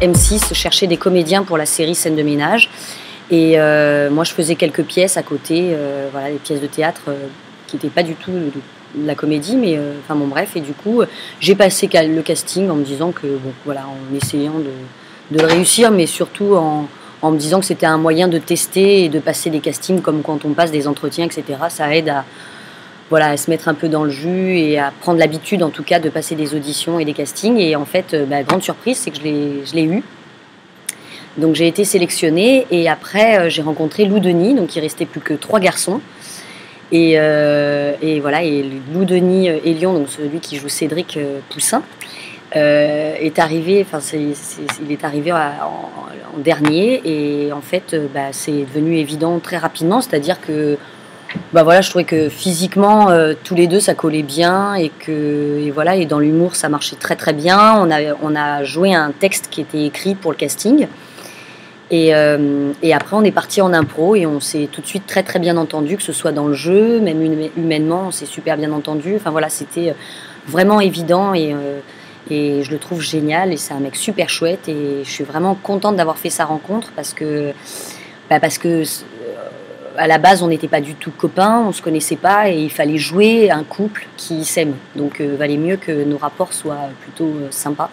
M6 cherchait des comédiens pour la série Scène de ménage. Et moi, je faisais quelques pièces à côté, voilà, des pièces de théâtre qui n'étaient pas du tout de la comédie, mais enfin bon, bref. Et du coup, j'ai passé le casting en me disant que, bon, voilà, en essayant de le réussir, mais surtout en me disant que c'était un moyen de tester et de passer des castings comme quand on passe des entretiens, etc. Ça aide à, voilà, à se mettre un peu dans le jus et à prendre l'habitude, en tout cas, de passer des auditions et des castings. Et en fait, grande surprise, c'est que je l'ai eu. Donc j'ai été sélectionnée et après j'ai rencontré Lou Denis, donc il restait plus que 3 garçons. Et voilà, et Lou Denis Elion, donc celui qui joue Cédric Poussin, est arrivé, il est arrivé en dernier et en fait c'est devenu évident très rapidement, c'est-à-dire que voilà, je trouvais que physiquement tous les deux ça collait bien et voilà, et dans l'humour ça marchait très très bien. On a joué un texte qui était écrit pour le casting. Et après, on est parti en impro et on s'est tout de suite très très bien entendu, que ce soit dans le jeu, même humainement, on s'est super bien entendu. Enfin voilà, c'était vraiment évident et je le trouve génial. Et c'est un mec super chouette et je suis vraiment contente d'avoir fait sa rencontre parce que à la base, on n'était pas du tout copains, on se connaissait pas et il fallait jouer un couple qui s'aime. Donc, valait mieux que nos rapports soient plutôt sympas.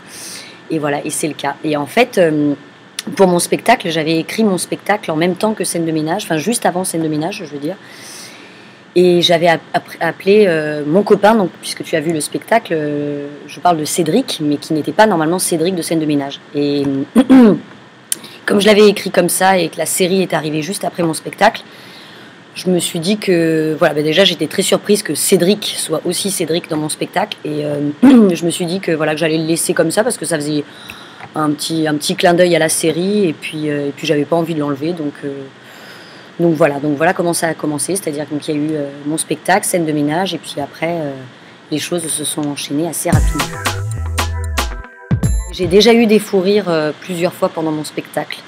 Et voilà, et c'est le cas. Et en fait. Pour mon spectacle, j'avais écrit mon spectacle en même temps que Scène de ménage, enfin juste avant Scène de ménage, je veux dire. Et j'avais appelé mon copain, donc, puisque tu as vu le spectacle, je parle de Cédric, mais qui n'était pas normalement Cédric de Scène de ménage. Et comme je l'avais écrit comme ça et que la série est arrivée juste après mon spectacle, je me suis dit que, voilà, déjà j'étais très surprise que Cédric soit aussi Cédric dans mon spectacle. Et je me suis dit que, voilà, que j'allais le laisser comme ça parce que ça faisait un petit clin d'œil à la série et puis j'avais pas envie de l'enlever donc voilà comment ça a commencé, c'est-à-dire qu'il y a eu mon spectacle, Scène de ménage et puis après les choses se sont enchaînées assez rapidement. J'ai déjà eu des fous rires plusieurs fois pendant mon spectacle.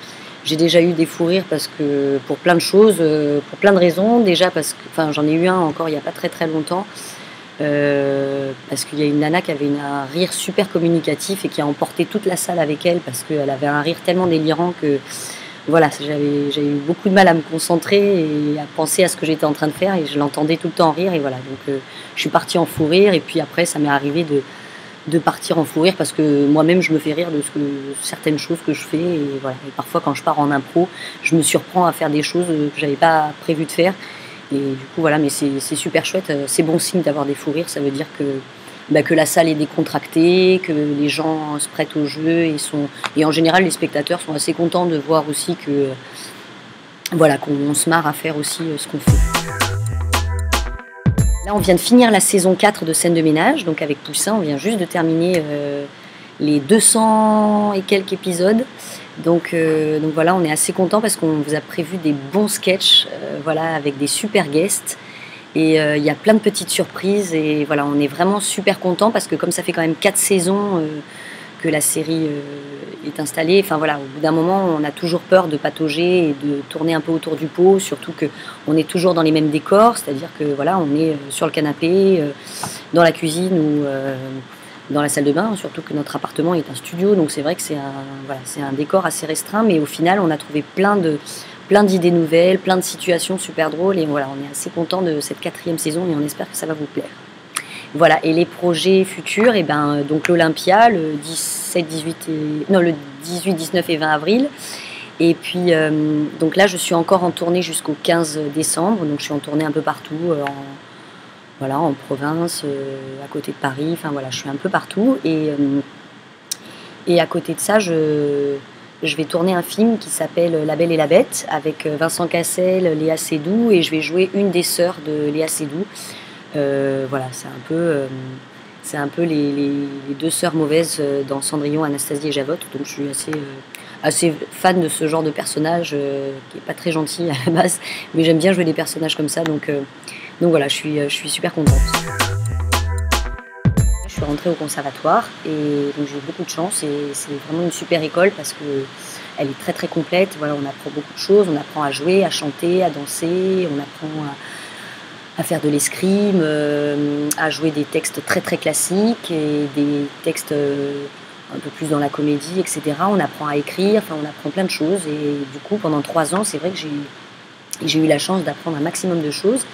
J'ai déjà eu des fous rires parce que pour plein de choses, pour plein de raisons. Déjà parce que, j'en ai eu un encore il y a pas très très longtemps. Parce qu'il y a une nana qui avait un rire super communicatif et qui a emporté toute la salle avec elle parce qu'elle avait un rire tellement délirant que voilà, j'ai eu beaucoup de mal à me concentrer et à penser à ce que j'étais en train de faire et je l'entendais tout le temps rire et voilà, donc je suis partie en fou rire et puis après ça m'est arrivé de partir en fou rire parce que moi-même je me fais rire de certaines choses que je fais et voilà, et parfois quand je pars en impro je me surprends à faire des choses que j'avais pas prévu de faire. Et du coup, voilà, mais c'est super chouette. C'est bon signe d'avoir des fous rires. Ça veut dire que la salle est décontractée, que les gens se prêtent au jeu et en général, les spectateurs sont assez contents de voir aussi que, voilà, qu'on se marre à faire aussi ce qu'on fait. Là, on vient de finir la saison 4 de Scène de ménage. Donc, avec Poussin, on vient juste de terminer les 200 et quelques épisodes. Donc voilà, on est assez contents parce qu'on vous a prévu des bons sketchs, voilà, avec des super guests. Et il y a plein de petites surprises. Et voilà, on est vraiment super contents parce que comme ça fait quand même 4 saisons que la série est installée, enfin voilà, au bout d'un moment, on a toujours peur de patauger et de tourner un peu autour du pot, surtout qu'on est toujours dans les mêmes décors, c'est-à-dire que voilà, on est sur le canapé, dans la cuisine ou dans la salle de bain, surtout que notre appartement est un studio, donc c'est vrai que c'est un décor assez restreint, mais au final on a trouvé plein d'idées nouvelles, plein de situations super drôles, et voilà, on est assez content de cette 4e saison et on espère que ça va vous plaire. Voilà, et les projets futurs, donc l'Olympia, le 18, 19 et 20 avril, et puis donc là je suis encore en tournée jusqu'au 15 décembre, donc je suis en tournée un peu partout, en province, à côté de Paris, enfin voilà, je suis un peu partout. Et à côté de ça, je vais tourner un film qui s'appelle La Belle et la Bête, avec Vincent Cassel, Léa Seydoux, et je vais jouer une des sœurs de Léa Seydoux. Voilà, c'est un peu les 2 sœurs mauvaises dans Cendrillon, Anastasie et Javotte, donc je suis assez fan de ce genre de personnage qui est pas très gentil à la base, mais j'aime bien jouer des personnages comme ça, donc voilà, je suis super contente. Je suis rentrée au conservatoire et donc j'ai eu beaucoup de chance et c'est vraiment une super école parce qu'elle est très très complète. Voilà, on apprend beaucoup de choses, on apprend à jouer, à chanter, à danser, on apprend à faire de l'escrime, à jouer des textes très très classiques et des textes un peu plus dans la comédie, etc. On apprend à écrire, enfin on apprend plein de choses. Et du coup, pendant 3 ans, c'est vrai que j'ai eu la chance d'apprendre un maximum de choses.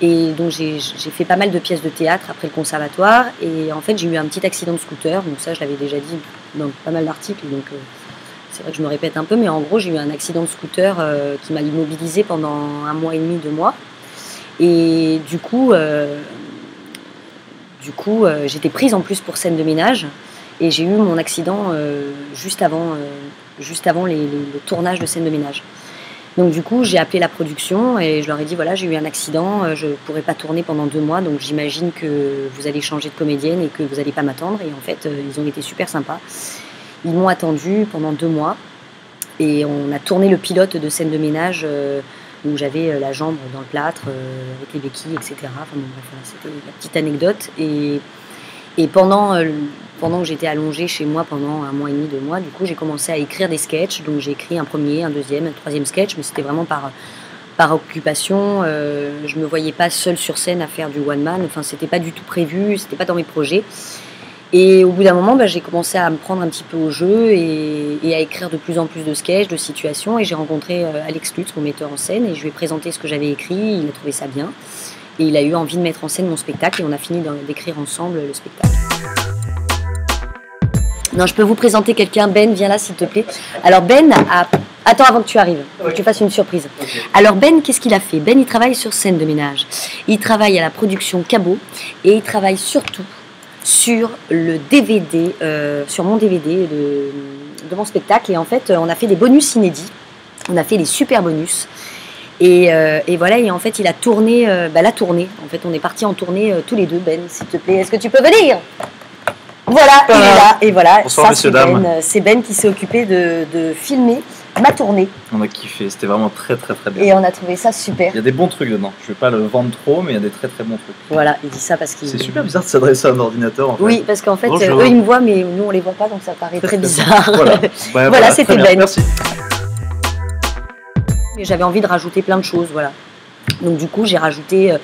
Et donc j'ai fait pas mal de pièces de théâtre après le conservatoire. Et en fait, j'ai eu un petit accident de scooter. Donc ça, je l'avais déjà dit dans pas mal d'articles. Donc c'est vrai que je me répète un peu. Mais en gros, j'ai eu un accident de scooter qui m'a immobilisée pendant 1 mois et demi, 2 mois. Et du coup, j'étais prise en plus pour scène de ménage. Et j'ai eu mon accident juste avant le tournage de scène de ménage. Donc du coup, j'ai appelé la production et je leur ai dit, voilà, j'ai eu un accident, je ne pourrai pas tourner pendant 2 mois, donc j'imagine que vous allez changer de comédienne et que vous n'allez pas m'attendre. Et en fait, ils ont été super sympas. Ils m'ont attendu pendant 2 mois et on a tourné le pilote de scène de ménage où j'avais la jambe dans le plâtre, avec les béquilles, etc. Enfin, bon, bref, voilà, c'était la petite anecdote. Et pendant que j'étais allongée chez moi pendant 1 mois et demi, 2 mois, du coup, j'ai commencé à écrire des sketchs. Donc, j'ai écrit un premier, un deuxième, un troisième sketch, mais c'était vraiment par occupation. Je me voyais pas seule sur scène à faire du one man. Enfin, c'était pas du tout prévu, c'était pas dans mes projets. Et au bout d'un moment, j'ai commencé à me prendre un petit peu au jeu et à écrire de plus en plus de sketchs, de situations. Et j'ai rencontré Alex Lutz, mon metteur en scène, et je lui ai présenté ce que j'avais écrit. Il a trouvé ça bien. Et il a eu envie de mettre en scène mon spectacle et on a fini d'écrire ensemble le spectacle. Non, je peux vous présenter quelqu'un. Ben, viens là s'il te plaît. Alors Ben a... Attends avant que tu arrives, que tu fasses une surprise. Alors Ben, qu'est-ce qu'il a fait? Ben, il travaille sur scène de ménage. Il travaille à la production Cabot et il travaille surtout sur le DVD, sur mon DVD de mon spectacle. Et en fait, on a fait des bonus inédits. On a fait des super bonus. Et voilà, et en fait, il a tourné, la tournée. En fait, on est partis en tournée tous les deux. Ben, s'il te plaît, est-ce que tu peux venir? Voilà, il est là. Et voilà, bonsoir, messieurs, dames. C'est Ben qui s'est occupé de filmer ma tournée. On a kiffé, c'était vraiment très très très bien. Et on a trouvé ça super. Il y a des bons trucs dedans. Je vais pas le vendre trop, mais il y a des très très bons trucs. Voilà, il dit ça parce qu'il... C'est super bizarre de s'adresser à un ordinateur. En fait. Oui, parce qu'en fait, eux ils me voient, mais nous on les voit pas, donc ça paraît très bizarre. Voilà, voilà c'était Ben. Merci. Et j'avais envie de rajouter plein de choses, voilà. Donc du coup, j'ai rajouté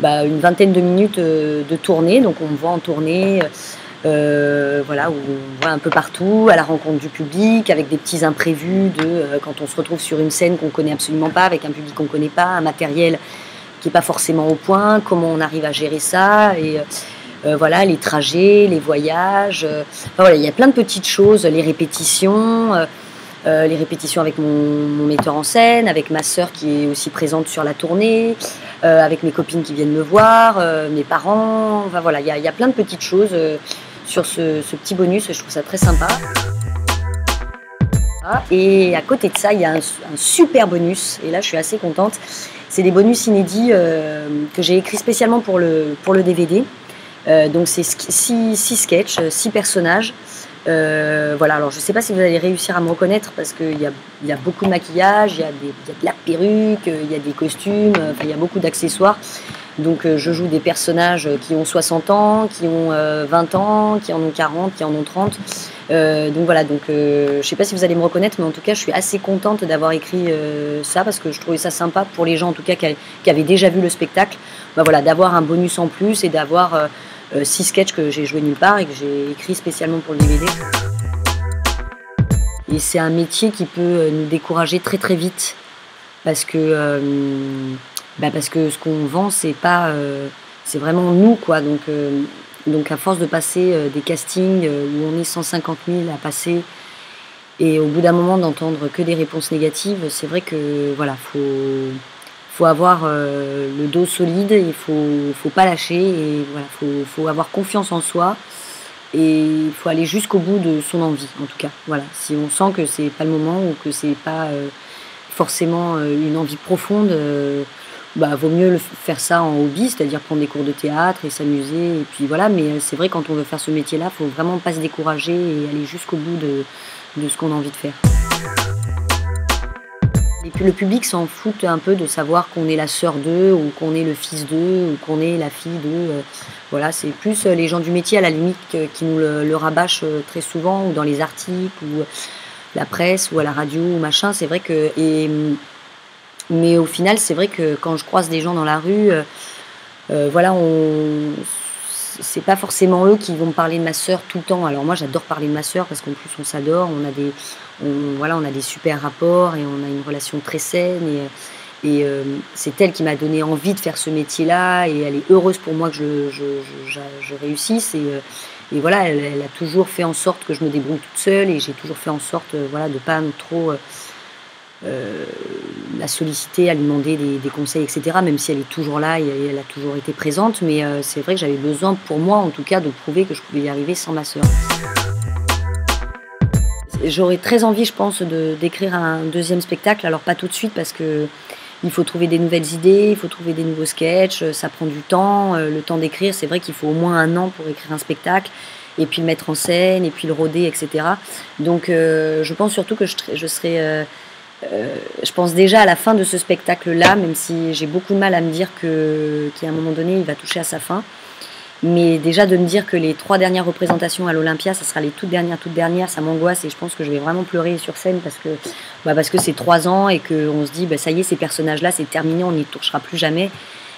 une 20aine de minutes de tournée. Donc on me voit en tournée, voilà, où on voit un peu partout, à la rencontre du public, avec des petits imprévus quand on se retrouve sur une scène qu'on connaît absolument pas, avec un public qu'on connaît pas, un matériel qui est pas forcément au point, comment on arrive à gérer ça, et voilà, les trajets, les voyages. Voilà, il y a plein de petites choses, les répétitions avec mon metteur en scène, avec ma sœur qui est aussi présente sur la tournée, avec mes copines qui viennent me voir, mes parents. Enfin voilà, il y a plein de petites choses sur ce petit bonus. Je trouve ça très sympa. Et à côté de ça, il y a un super bonus. Et là, je suis assez contente. C'est des bonus inédits que j'ai écrits spécialement pour le DVD. Donc c'est 6 sketchs, 6 personnages. Voilà, alors je ne sais pas si vous allez réussir à me reconnaître parce qu'il y a beaucoup de maquillage, il y a de la perruque, il y a des costumes, il y a beaucoup d'accessoires. Donc je joue des personnages qui ont 60 ans, qui ont 20 ans, qui en ont 40, qui en ont 30. Donc voilà, je ne sais pas si vous allez me reconnaître, mais en tout cas je suis assez contente d'avoir écrit ça parce que je trouvais ça sympa pour les gens en tout cas qui avaient déjà vu le spectacle. Voilà, d'avoir un bonus en plus et d'avoir 6 sketchs que j'ai joués nulle part et que j'ai écrit spécialement pour le DVD. Et c'est un métier qui peut nous décourager très très vite parce que ce qu'on vend c'est c'est vraiment nous quoi. Donc à force de passer des castings où on est 150 000 à passer et au bout d'un moment d'entendre que des réponses négatives, c'est vrai que voilà, faut avoir le dos solide, il faut pas lâcher et voilà, faut avoir confiance en soi et il faut aller jusqu'au bout de son envie en tout cas. Voilà, si on sent que c'est pas le moment ou que c'est pas forcément une envie profonde, vaut mieux faire ça en hobby, c'est-à-dire prendre des cours de théâtre et s'amuser et puis voilà. Mais c'est vrai quand on veut faire ce métier-là, faut vraiment pas se décourager et aller jusqu'au bout de ce qu'on a envie de faire. Et puis le public s'en fout un peu de savoir qu'on est la sœur d'eux, ou qu'on est le fils d'eux, ou qu'on est la fille d'eux. Voilà, c'est plus les gens du métier à la limite qui nous le rabâchent très souvent, ou dans les articles, ou la presse, ou à la radio, ou machin. C'est vrai que... Mais au final, c'est vrai que quand je croise des gens dans la rue, voilà, c'est pas forcément eux qui vont me parler de ma sœur tout le temps. Alors moi j'adore parler de ma sœur parce qu'en plus on s'adore, on a des super rapports et on a une relation très saine et c'est elle qui m'a donné envie de faire ce métier-là et elle est heureuse pour moi que je réussisse et voilà, elle a toujours fait en sorte que je me débrouille toute seule et j'ai toujours fait en sorte voilà, de pas trop la solliciter, à lui demander des conseils, etc. Même si elle est toujours là et elle a toujours été présente, mais c'est vrai que j'avais besoin, pour moi en tout cas, de prouver que je pouvais y arriver sans ma sœur. J'aurais très envie, je pense, d'écrire un deuxième spectacle, alors pas tout de suite parce que il faut trouver des nouvelles idées, il faut trouver des nouveaux sketchs, ça prend du temps, le temps d'écrire, c'est vrai qu'il faut au moins 1 an pour écrire un spectacle, et puis le mettre en scène, et puis le roder, etc. Donc je pense surtout que je serai... je pense déjà à la fin de ce spectacle-là, même si j'ai beaucoup de mal à me dire qu'à un moment donné, il va toucher à sa fin. Mais déjà de me dire que les 3 dernières représentations à l'Olympia, ça sera les toutes dernières, ça m'angoisse et je pense que je vais vraiment pleurer sur scène parce que c'est 3 ans et qu'on se dit ça y est, ces personnages-là, c'est terminé, on n'y touchera plus jamais.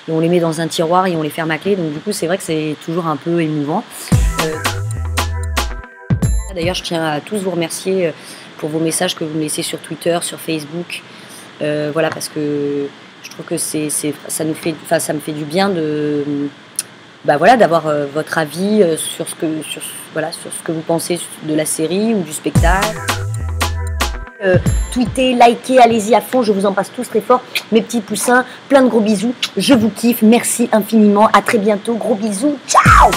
Et on les met dans un tiroir et on les ferme à clé. Donc du coup, c'est vrai que c'est toujours un peu émouvant. D'ailleurs, je tiens à tous vous remercier pour vos messages que vous me laissez sur Twitter, sur Facebook. Voilà, parce que je trouve que ça me fait du bien d'avoir votre avis sur ce que vous pensez de la série ou du spectacle. Tweetez, likez, allez-y à fond, je vous embrasse tous très fort. Mes petits poussins, plein de gros bisous, je vous kiffe, merci infiniment, à très bientôt, gros bisous, ciao!